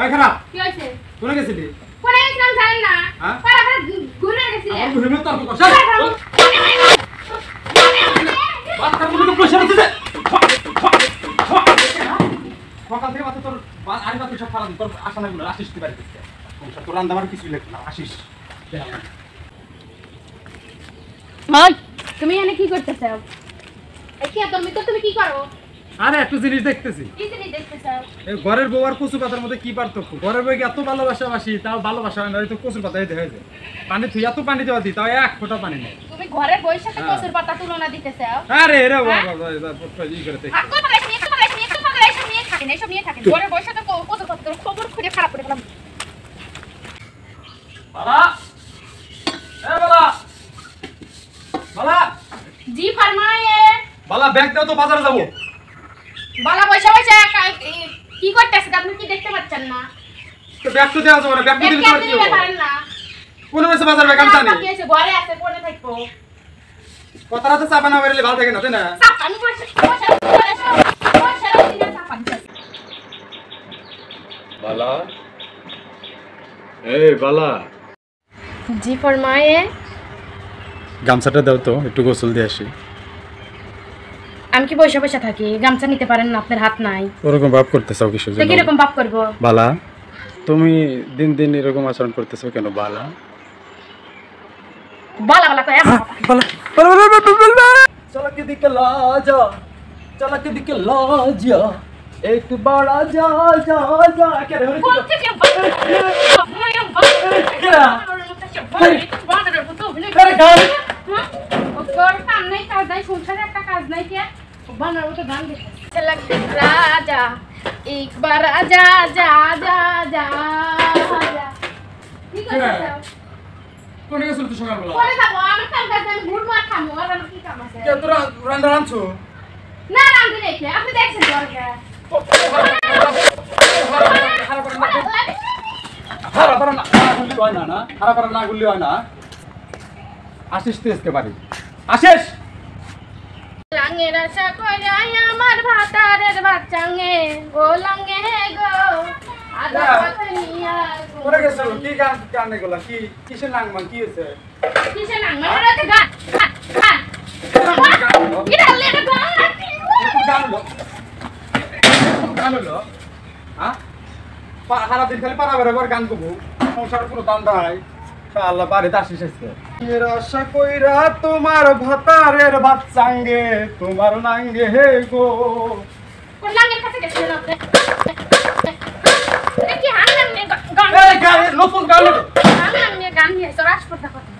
এই খারাপ কি হইছে? কোনে গেছিলি? কোনে গেছিলাম জানেন না? হ্যাঁ? পাড়া ঘুরে গেছিলাম। আমার ঘুরে তর্ক করছ। বাচ্চার মধ্যে প্রেসার আছে রে। সকাল থেকে বাচ্চা তোর আরে বাচ্চা সব খারাপ তোর আশা না গুলো আসিস তুই বাড়িতে। তোর রান্দাবার কিছুই লাগবে না আসিস। ভাই তুমি এখানে কি করতেছো? এই কি তুমি কি করো? আরে একটু জিনিস দেখতেছি। কি জিনিস দেখতেছো? এই ঘরের বউ আর কচু পাতার মধ্যে কি পার্থক্য? ঘরের বউকে এত ভালোবাসি তাও ভালোবাসা হয় না, তো কচুর পাতাই দেখা যায়। পানি তুই এত পানি দেওয়া দি তাও এক ফোঁটা পানি নেই। তুমি ঘরের বউয়ের সাথে কচুর পাতা তুলনা দিতেছো? আরে রে বাবা ই করে দেখ। একটু নিয়ে থাকেন, এসব নিয়ে থাকেন। ঘরের বউয়ের সাথে কচুর পাতা খবর খুঁজে খারাপ করে ফেলাম। বালা এ বালা বালা জি ফরমায়ে। বালা ব্যাগ দাও তো বাজারে যাব। বালা পয়সা কি করতেছে আপনি কি দেখতে পাচ্ছেন না? তো ব্যাগ তো দেওয়া যাবে না, ব্যাগ তো দিলে তোমার কি হবে? কোন হইছে বাজার ব্যাগ আমি জানি। কি হইছে ঘরে আছে পড়ে থাকবো। কথা রাতে চাপা না মেরেলে ভালো থাকে না তাই না? চাপ আমি পয়সা দিলে চাপ আমি। বালা এই বালা জি ফরমায়ে। গামছাটা দাও তো একটু গোসল দিয়ে আসি। আমি কি পয়সা থাকি? গামছা নিতে পারেন না, আপনার হাত নাই। ওরকম ভাব করতেছাও কিসের তো জন্য? কি রকম বাপ করব? বালা তুমি দিন দিন এরকম আচরণ করতেছো কেন বালা? বালা বালা কয় বালা বালা चला के दिखला जा चला के दिखला जा एक बड़ा जा जा जा क्या रे अरे गान তোর কাম নাই কাজ নাই সংসারে একটা কাজ নাই কি বানার মতো গান গেছে চলা কে রাজা একবার আজা যা যা যা কি করছিস? কোনে গেছিল তুই সকালবেলা? কোনে যাবো? আমার কাম কাজ আমি ঘুর মার খামু আর আমার কি কাম আছে? কে তোরা রান্না রাঁধছো? না রাঁধি নাই আপনি দেখছেন দরজা হারা না গুলি হয় না না হারা না গুলি হয় না। আসিস তুই আজকে বাড়ি আসিস। লাঙ্গের আশা কইরাই আমার ভাতারের বাচ্চাঙ্গে গো লাঙ্গে গো আদা কথা নিয়া কোনে গেছিল? কি গান গান এগুলা কি কিসের নাংমান কি হইছে? কিসে নাঙ্গা রাতে গান গান কি ডালে এটা গান গান হলো গান হলো হ্যাঁ সারা দিন খালি পারা বেড়াবার গান করবো সংসার কোনো দাম নাই। আল্লাহ বাড়িতে আসিস আজকে আশা কইরা তোমার ভাতারের বাচ্চাঙ্গে তোমার নাঙ্গে হে গো কোন লাঙ্গের কাছে গেছিলেন আপনি? এটা কি হাঙ্গাম নিয়ে গান এই গান নতুন গান হাঙ্গাম নিয়ে গান নিয়ে তো রাজপথ কথা